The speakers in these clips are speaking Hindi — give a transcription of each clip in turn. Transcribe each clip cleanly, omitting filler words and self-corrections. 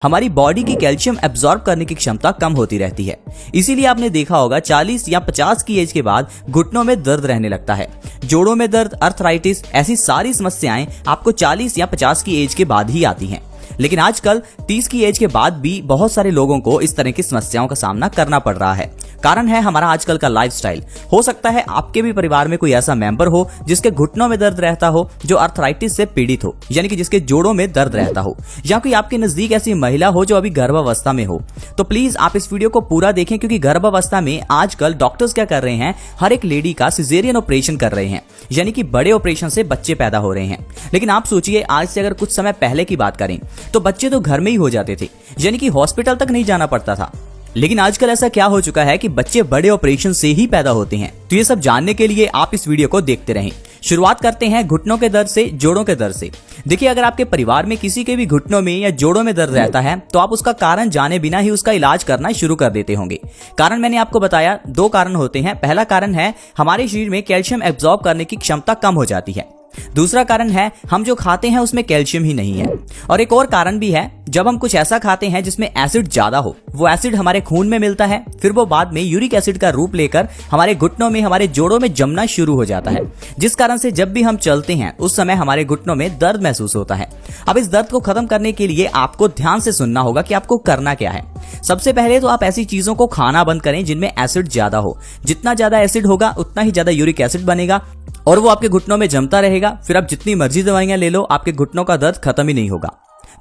हमारी बॉडी की कैल्शियम एब्जॉर्ब करने की क्षमता कम होती रहती है। इसीलिए आपने देखा होगा 40 या 50 की एज के बाद घुटनों में दर्द रहने लगता है। जोड़ों में दर्द, अर्थराइटिस, ऐसी सारी समस्याएं आपको 40 या 50 की एज के बाद ही आती हैं। लेकिन आजकल 30 की एज के बाद भी बहुत सारे लोगों को इस तरह की समस्याओं का सामना करना पड़ रहा है। कारण है हमारा आजकल का लाइफस्टाइल। हो सकता है आपके भी परिवार में कोई ऐसा मेंबर हो जिसके घुटनों में दर्द रहता हो, जो अर्थराइटिस से पीड़ित हो, यानी कि जिसके जोड़ों में दर्द रहता हो, या कोई आपके नजदीक ऐसी महिला हो जो अभी गर्भावस्था में हो। तो प्लीज आप इस वीडियो को पूरा देखें, क्योंकि गर्भावस्था में आजकल डॉक्टर्स क्या कर रहे हैं, हर एक लेडी का सिजेरियन ऑपरेशन कर रहे हैं, यानी कि बड़े ऑपरेशन से बच्चे पैदा हो रहे हैं। लेकिन आप सोचिए, आज से अगर कुछ समय पहले की बात करें तो बच्चे तो घर में ही हो जाते थे, यानी कि हॉस्पिटल तक नहीं जाना पड़ता था। लेकिन आजकल ऐसा क्या हो चुका है कि बच्चे बड़े ऑपरेशन से ही पैदा होते हैं। तो ये सब जानने के लिए आप इस वीडियो को देखते रहें। शुरुआत करते हैं घुटनों के दर्द से, जोड़ों के दर्द से। देखिए, अगर आपके परिवार में किसी के भी घुटनों में या जोड़ों में दर्द रहता है तो आप उसका कारण जाने बिना ही उसका इलाज करना शुरू कर देते होंगे। कारण मैंने आपको बताया, 2 कारण होते हैं। पहला कारण है हमारे शरीर में कैल्शियम एब्जॉर्ब करने की क्षमता कम हो जाती है। दूसरा कारण है हम जो खाते हैं उसमें कैल्शियम ही नहीं है। और एक और कारण भी है, जब हम कुछ ऐसा खाते हैं जिसमें एसिड ज्यादा हो, वो एसिड हमारे खून में मिलता है, फिर वो बाद में यूरिक एसिड का रूप लेकर हमारे घुटनों में, हमारे जोड़ों में जमना शुरू हो जाता है, जिस कारण से जब भी हम चलते हैं उस समय हमारे घुटनों में दर्द महसूस होता है। अब इस दर्द को खत्म करने के लिए आपको ध्यान से सुनना होगा कि आपको करना क्या है। सबसे पहले तो आप ऐसी चीजों को खाना बंद करें जिनमें एसिड ज्यादा हो। जितना ज्यादा एसिड होगा उतना ही ज्यादा यूरिक एसिड बनेगा और वो आपके घुटनों में जमता रहेगा। फिर आप जितनी मर्जी दवाइयां ले लो, आपके घुटनों का दर्द खत्म ही नहीं होगा।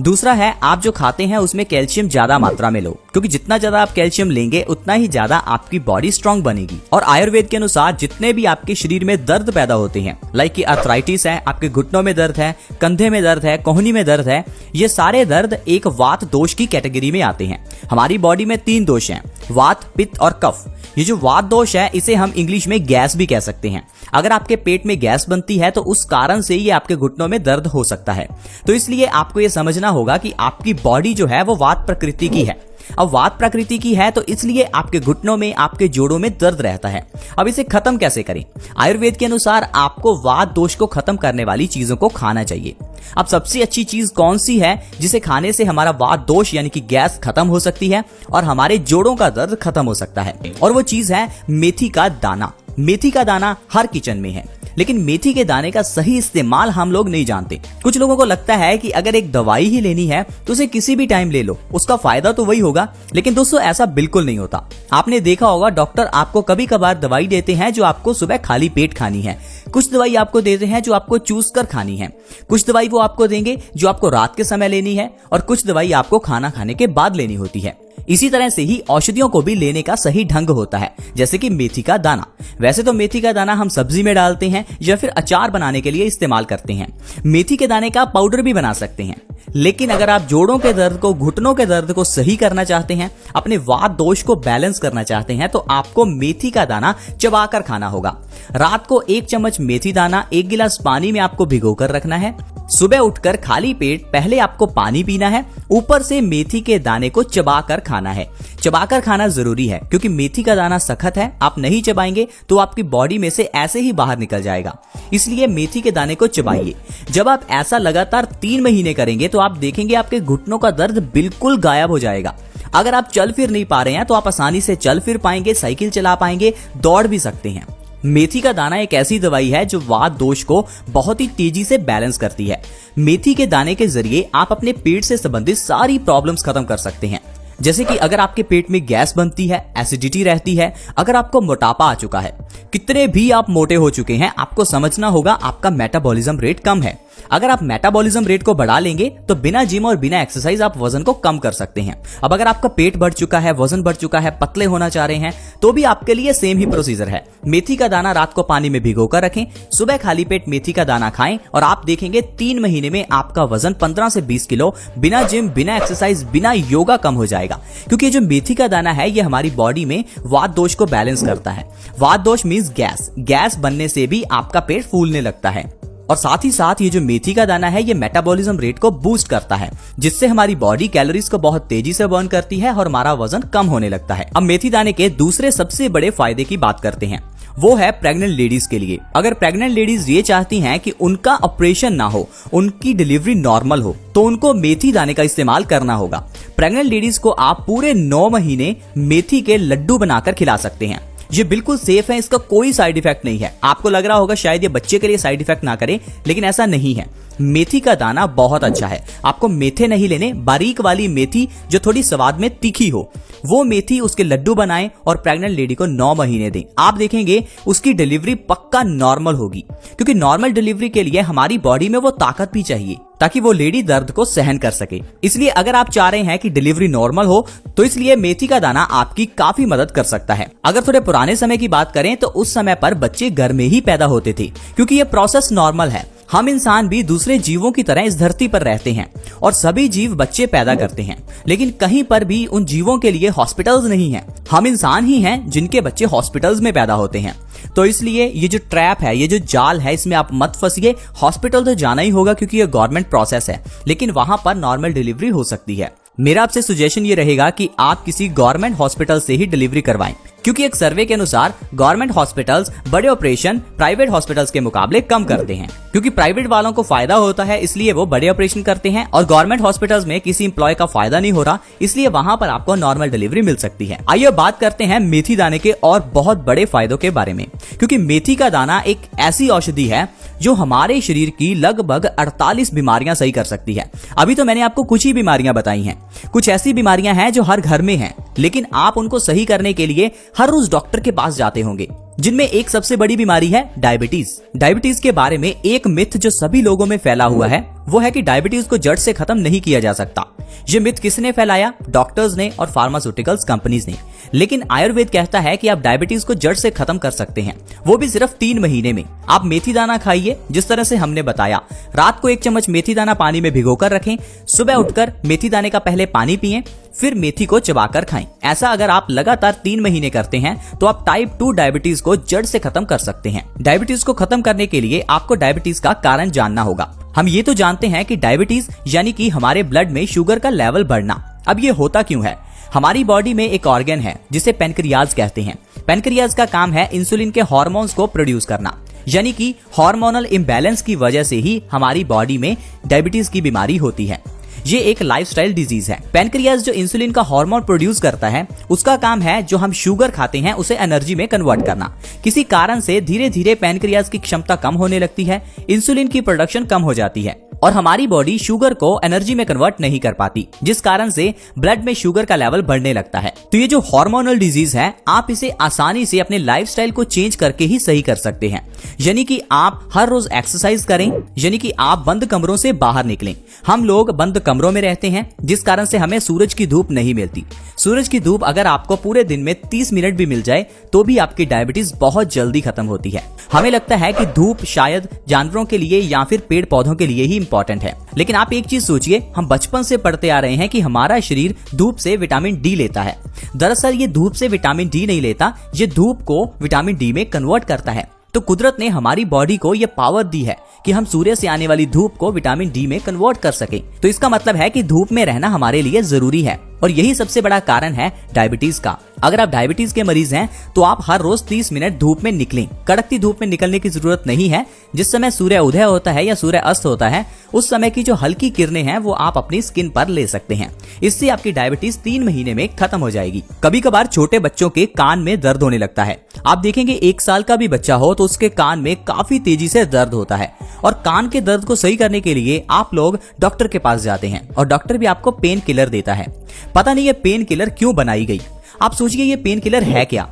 दूसरा है, आप जो खाते हैं उसमें कैल्शियम ज्यादा मात्रा में लो, क्योंकि जितना ज्यादा आप कैल्शियम लेंगे उतना ही ज्यादा आपकी बॉडी स्ट्रांग बनेगी। और आयुर्वेद के अनुसार जितने भी आपके शरीर में दर्द पैदा होते हैं, लाइक कि अर्थराइटिस है, आपके घुटनों में दर्द है, कंधे में दर्द है, कोहनी में दर्द है, ये सारे दर्द एक वात दोष की कैटेगरी में आते हैं। हमारी बॉडी में 3 दोष हैं, वात, पित्त और कफ। ये जो वात दोष है इसे हम इंग्लिश में गैस भी कह सकते हैं। अगर आपके पेट में गैस बनती है तो उस कारण से ये आपके घुटनों में दर्द हो सकता है। तो इसलिए आपको ये समझना होगा कि आपकी बॉडी जो है वो वात प्रकृति की है। अब वात प्रकृति की है तो इसलिए आपके घुटनों में, आपके जोड़ों में दर्द रहता है। अब इसे खत्म कैसे करें? आयुर्वेद के अनुसार आपको वात दोष को खत्म करने वाली चीजों को खाना चाहिए। अब सबसे अच्छी चीज कौन सी है जिसे खाने से हमारा वात दोष यानी कि गैस खत्म हो सकती है और हमारे जोड़ों का दर्द खत्म हो सकता है? और वो चीज है मेथी का दाना। मेथी का दाना हर किचन में है, लेकिन मेथी के दाने का सही इस्तेमाल हम लोग नहीं जानते। कुछ लोगों को लगता है कि अगर एक दवाई ही लेनी है तो उसे किसी भी टाइम ले लो, उसका फायदा तो वही होगा। लेकिन दोस्तों, ऐसा बिल्कुल नहीं होता। आपने देखा होगा, डॉक्टर आपको कभी कभार दवाई देते हैं जो आपको सुबह खाली पेट खानी है। कुछ दवाई आपको देते हैं जो आपको चूस कर खानी है। कुछ दवाई वो आपको देंगे जो आपको रात के समय लेनी है, और कुछ दवाई आपको खाना खाने के बाद लेनी होती है। इसी तरह से ही औषधियों को भी लेने का सही ढंग होता है, जैसे कि मेथी का दाना। वैसे तो मेथी का दाना हम सब्जी में डालते हैं या फिर अचार बनाने के लिए इस्तेमाल करते हैं। मेथी के दाने का पाउडर भी बना सकते हैं। लेकिन अगर आप जोड़ों के दर्द को, घुटनों के दर्द को सही करना चाहते हैं, अपने वात दोष को बैलेंस करना चाहते हैं, तो आपको मेथी का दाना चबाकर खाना होगा। रात को 1 चम्मच मेथी दाना 1 गिलास पानी में आपको भिगोकर रखना है। सुबह उठकर खाली पेट पहले आपको पानी पीना है, ऊपर से मेथी के दाने को चबाकर खाना है। चबाकर खाना जरूरी है, क्योंकि मेथी का दाना सख्त है। आप नहीं चबाएंगे तो आपकी बॉडी में से ऐसे ही बाहर निकल जाएगा। इसलिए मेथी के दाने को चबाइए। जब आप ऐसा लगातार 3 महीने करेंगे तो आप देखेंगे आपके घुटनों का दर्द बिल्कुल गायब हो जाएगा। अगर आप चल फिर नहीं पा रहे हैं तो आप आसानी से चल फिर पाएंगे, साइकिल चला पाएंगे, दौड़ भी सकते हैं। मेथी का दाना एक ऐसी दवाई है जो वात दोष को बहुत ही तेजी से बैलेंस करती है। मेथी के दाने के जरिए आप अपने पेट से संबंधित सारी प्रॉब्लम्स खत्म कर सकते हैं। जैसे कि अगर आपके पेट में गैस बनती है, एसिडिटी रहती है, अगर आपको मोटापा आ चुका है, कितने भी आप मोटे हो चुके हैं, आपको समझना होगा आपका मेटाबॉलिज्म रेट कम है। अगर आप मेटाबॉलिज्म रेट को बढ़ा लेंगे तो बिना जिम और बिना एक्सरसाइज आप वजन को कम कर सकते हैं। अब अगर आपका पेट बढ़ चुका है, वजन बढ़ चुका है, पतले होना चाह रहे हैं, तो भी आपके लिए सेम ही प्रोसीजर है। मेथी का दाना रात को पानी में भिगोकर रखें, सुबह खाली पेट मेथी का दाना खाएं और आप देखेंगे 3 महीने में आपका वजन 15 से 20 किलो बिना जिम, बिना एक्सरसाइज, बिना योगा कम हो जाएगा। क्योंकि ये जो मेथी का दाना है ये हमारी बॉडी में वात दोष को बैलेंस करता है। वात दोष मींस गैस। गैस बनने से भी आपका पेट फूलने लगता है। और साथ ही साथ ये जो मेथी का दाना है ये मेटाबॉलिज्म रेट को बूस्ट करता है, जिससे हमारी बॉडी कैलोरीज को बहुत तेजी से बर्न करती है और हमारा वजन कम होने लगता है। अब मेथी दाने के दूसरे सबसे बड़े फायदे की बात करते हैं, वो है प्रेग्नेंट लेडीज के लिए। अगर प्रेग्नेंट लेडीज ये चाहती हैं कि उनका ऑपरेशन ना हो, उनकी डिलीवरी नॉर्मल हो, तो उनको मेथी दाने का इस्तेमाल करना होगा। प्रेग्नेंट लेडीज को आप पूरे 9 महीने मेथी के लड्डू बनाकर खिला सकते हैं। ये बिल्कुल सेफ है, इसका कोई साइड इफेक्ट नहीं है। आपको लग रहा होगा शायद ये बच्चे के लिए साइड इफेक्ट ना करे, लेकिन ऐसा नहीं है। मेथी का दाना बहुत अच्छा है। आपको मेथे नहीं लेने, बारीक वाली मेथी जो थोड़ी स्वाद में तीखी हो, वो मेथी उसके लड्डू बनाएं और प्रेग्नेंट लेडी को 9 महीने दें। आप देखेंगे उसकी डिलीवरी पक्का नॉर्मल होगी, क्योंकि नॉर्मल डिलीवरी के लिए हमारी बॉडी में वो ताकत भी चाहिए ताकि वो लेडी दर्द को सहन कर सके। इसलिए अगर आप चाह रहे हैं कि डिलीवरी नॉर्मल हो, तो इसलिए मेथी का दाना आपकी काफी मदद कर सकता है। अगर थोड़े पुराने समय की बात करें तो उस समय पर बच्चे घर में ही पैदा होते थे, क्योंकि ये प्रोसेस नॉर्मल है। हम इंसान भी दूसरे जीवों की तरह इस धरती पर रहते हैं और सभी जीव बच्चे पैदा करते हैं, लेकिन कहीं पर भी उन जीवों के लिए हॉस्पिटल्स नहीं हैं। हम इंसान ही हैं जिनके बच्चे हॉस्पिटल्स में पैदा होते हैं। तो इसलिए ये जो ट्रैप है, ये जो जाल है, इसमें आप मत फंसिए। हॉस्पिटल तो जाना ही होगा क्योंकि ये गवर्नमेंट प्रोसेस है, लेकिन वहां पर नॉर्मल डिलीवरी हो सकती है। मेरा आपसे सजेशन ये रहेगा कि आप किसी गवर्नमेंट हॉस्पिटल से ही डिलीवरी करवाएं, क्योंकि एक सर्वे के अनुसार गवर्नमेंट हॉस्पिटल्स बड़े ऑपरेशन प्राइवेट हॉस्पिटल्स के मुकाबले कम करते हैं। क्योंकि प्राइवेट वालों को फायदा होता है, इसलिए वो बड़े ऑपरेशन करते हैं, और गवर्नमेंट हॉस्पिटल्स में किसी एम्प्लॉय का फायदा नहीं हो रहा, इसलिए वहां पर आपको नॉर्मल डिलीवरी मिल सकती है। आइए बात करते हैं मेथी दाने के और बहुत बड़े फायदों के बारे में, क्योंकि मेथी का दाना एक ऐसी औषधि है जो हमारे शरीर की लगभग 48 बीमारियां सही कर सकती है। अभी तो मैंने आपको कुछ ही बीमारियां बताई हैं। कुछ ऐसी बीमारियां हैं जो हर घर में हैं, लेकिन आप उनको सही करने के लिए हर रोज डॉक्टर के पास जाते होंगे, जिनमें एक सबसे बड़ी बीमारी है डायबिटीज। डायबिटीज के बारे में एक मिथ जो सभी लोगों में फैला हुआ है, वो है कि डायबिटीज को जड़ से खत्म नहीं किया जा सकता। ये मिथ किसने फैलाया? डॉक्टर्स ने और फार्मास्यूटिकल्स कंपनीज ने। लेकिन आयुर्वेद कहता है कि आप डायबिटीज को जड़ से खत्म कर सकते हैं, वो भी सिर्फ 3 महीने में। आप मेथी दाना खाइए जिस तरह से हमने बताया। रात को 1 चम्मच मेथी दाना पानी में भिगोकर रखें, सुबह उठकर मेथी दाने का पहले पानी पिएं, फिर मेथी को चबाकर खाएं। ऐसा अगर आप लगातार 3 महीने करते हैं तो आप टाइप 2 डायबिटीज को जड़ से खत्म कर सकते हैं। डायबिटीज को खत्म करने के लिए आपको डायबिटीज का कारण जानना होगा। हम ये तो जानते हैं कि डायबिटीज यानी कि हमारे ब्लड में शुगर का लेवल बढ़ना। अब ये होता क्यों है? हमारी बॉडी में एक ऑर्गन है जिसे पेनक्रियाज कहते हैं। पेनक्रियाज का काम है इंसुलिन के हार्मोन्स को प्रोड्यूस करना, यानी कि हार्मोनल इम्बैलेंस की वजह से ही हमारी बॉडी में डायबिटीज की बीमारी होती है। ये एक लाइफस्टाइल डिजीज है। पेनक्रियाज जो इंसुलिन का हार्मोन प्रोड्यूस करता है, उसका काम है जो हम शुगर खाते हैं उसे एनर्जी में कन्वर्ट करना। किसी कारण से धीरे धीरे पेनक्रियाज की क्षमता कम होने लगती है, इंसुलिन की प्रोडक्शन कम हो जाती है और हमारी बॉडी शुगर को एनर्जी में कन्वर्ट नहीं कर पाती, जिस कारण से ब्लड में शुगर का लेवल बढ़ने लगता है। तो ये जो हार्मोनल डिजीज है, आप इसे आसानी से अपने लाइफस्टाइल को चेंज करके ही सही कर सकते हैं। यानी कि आप हर रोज एक्सरसाइज करें, यानी कि आप बंद कमरों से बाहर निकलें। हम लोग बंद कमरों में रहते हैं, जिस कारण से हमें सूरज की धूप नहीं मिलती। सूरज की धूप अगर आपको पूरे दिन में 30 मिनट भी मिल जाए तो भी आपकी डायबिटीज बहुत जल्दी खत्म होती है। हमें लगता है कि धूप शायद जानवरों के लिए या फिर पेड़ पौधों के लिए ही इंपॉर्टेंट है, लेकिन आप एक चीज सोचिए, हम बचपन से पढ़ते आ रहे हैं कि हमारा शरीर धूप से विटामिन डी लेता है। दरअसल ये धूप से विटामिन डी नहीं लेता, ये धूप को विटामिन डी में कन्वर्ट करता है। तो कुदरत ने हमारी बॉडी को यह पावर दी है कि हम सूर्य से आने वाली धूप को विटामिन डी में कन्वर्ट कर सकें। तो इसका मतलब है कि धूप में रहना हमारे लिए जरूरी है, और यही सबसे बड़ा कारण है डायबिटीज का। अगर आप डायबिटीज के मरीज हैं तो आप हर रोज 30 मिनट धूप में निकलें। कड़कती धूप में निकलने की जरूरत नहीं है। जिस समय सूर्य उदय होता है या सूर्य अस्त होता है, उस समय की जो हल्की किरणें हैं वो आप अपनी स्किन पर ले सकते हैं। इससे आपकी डायबिटीज 3 महीने में खत्म हो जाएगी। कभी कभार छोटे बच्चों के कान में दर्द होने लगता है। आप देखेंगे 1 साल का भी बच्चा हो तो उसके कान में काफी तेजी से दर्द होता है, और कान के दर्द को सही करने के लिए आप लोग डॉक्टर के पास जाते हैं और डॉक्टर भी आपको पेन किलर देता है। पता नहीं ये पेन किलर क्यों बनाई गई। आप सोचिए ये पेन किलर है क्या?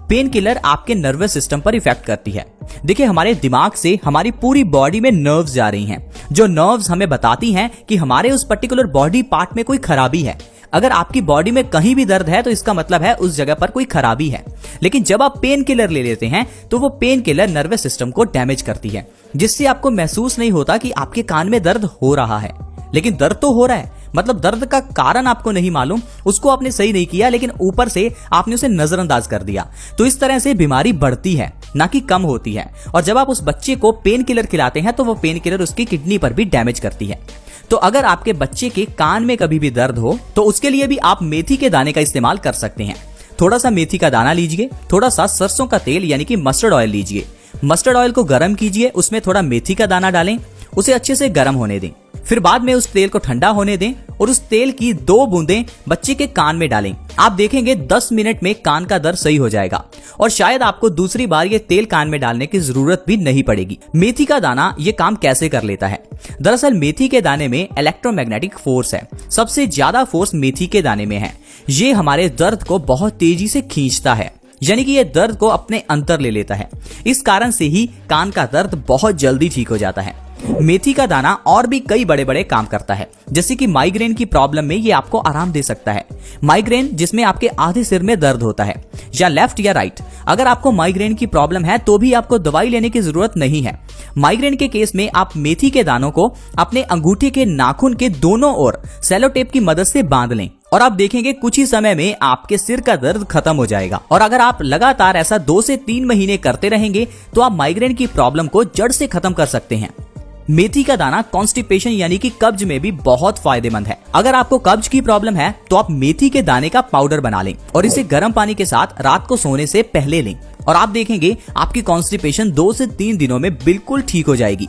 पेन किलर आपके नर्वस सिस्टम पर इफेक्ट करती है। देखिए, हमारे दिमाग से हमारी पूरी बॉडी में नर्व्स जा रही हैं, जो नर्व्स हमें बताती हैं कि हमारे उस पर्टिकुलर बॉडी पार्ट में कोई खराबी है। अगर आपकी बॉडी में कहीं भी दर्द है तो इसका मतलब है उस जगह पर कोई खराबी है। लेकिन जब आप पेन किलर ले लेते हैं तो वो पेन किलर नर्वस सिस्टम को डैमेज करती है, जिससे आपको महसूस नहीं होता कि आपके कान में दर्द हो रहा है, लेकिन दर्द तो हो रहा है। मतलब दर्द का कारण आपको नहीं मालूम, उसको आपने सही नहीं किया, लेकिन ऊपर से आपने उसे नजरअंदाज कर दिया। तो इस तरह से बीमारी बढ़ती है, ना कि कम होती है। और जब आप उस बच्चे को पेन किलर खिलाते हैं तो वो पेन किलर उसकी किडनी पर भी डैमेज करती है। तो अगर आपके बच्चे के कान में कभी भी दर्द हो तो उसके लिए भी आप मेथी के दाने का इस्तेमाल कर सकते हैं। थोड़ा सा मेथी का दाना लीजिए, थोड़ा सा सरसों का तेल यानी कि मस्टर्ड ऑयल लीजिए। मस्टर्ड ऑयल को गर्म कीजिए, उसमें थोड़ा मेथी का दाना डालें, उसे अच्छे से गर्म होने दें। फिर बाद में उस तेल को ठंडा होने दें और उस तेल की 2 बूंदें बच्चे के कान में डालें। आप देखेंगे 10 मिनट में कान का दर्द सही हो जाएगा और शायद आपको दूसरी बार ये तेल कान में डालने की जरूरत भी नहीं पड़ेगी। मेथी का दाना ये काम कैसे कर लेता है? दरअसल मेथी के दाने में इलेक्ट्रोमैग्नेटिक फोर्स है। सबसे ज्यादा फोर्स मेथी के दाने में है। ये हमारे दर्द को बहुत तेजी से खींचता है, यानी कि ये दर्द को अपने अंदर ले लेता है। इस कारण से ही कान का दर्द बहुत जल्दी ठीक हो जाता है। मेथी का दाना और भी कई बड़े बड़े काम करता है, जैसे कि माइग्रेन की प्रॉब्लम में ये आपको आराम दे सकता है। माइग्रेन जिसमें आपके आधे सिर में दर्द होता है, या लेफ्ट या राइट, अगर आपको माइग्रेन की प्रॉब्लम है तो भी आपको दवाई लेने की जरूरत नहीं है। माइग्रेन के केस में आप मेथी के दानों को अपने अंगूठे के नाखून के दोनों ओर सेलो टेप की मदद से बांध लें और आप देखेंगे कुछ ही समय में आपके सिर का दर्द खत्म हो जाएगा। और अगर आप लगातार ऐसा 2 से 3 महीने करते रहेंगे तो आप माइग्रेन की प्रॉब्लम को जड़ से खत्म कर सकते हैं। मेथी का दाना कॉन्स्टिपेशन यानी कि कब्ज में भी बहुत फायदेमंद है। अगर आपको कब्ज की प्रॉब्लम है तो आप मेथी के दाने का पाउडर बना लें और इसे गर्म पानी के साथ रात को सोने से पहले लें और आप देखेंगे आपकी कॉन्स्टिपेशन 2 से 3 दिनों में बिल्कुल ठीक हो जाएगी।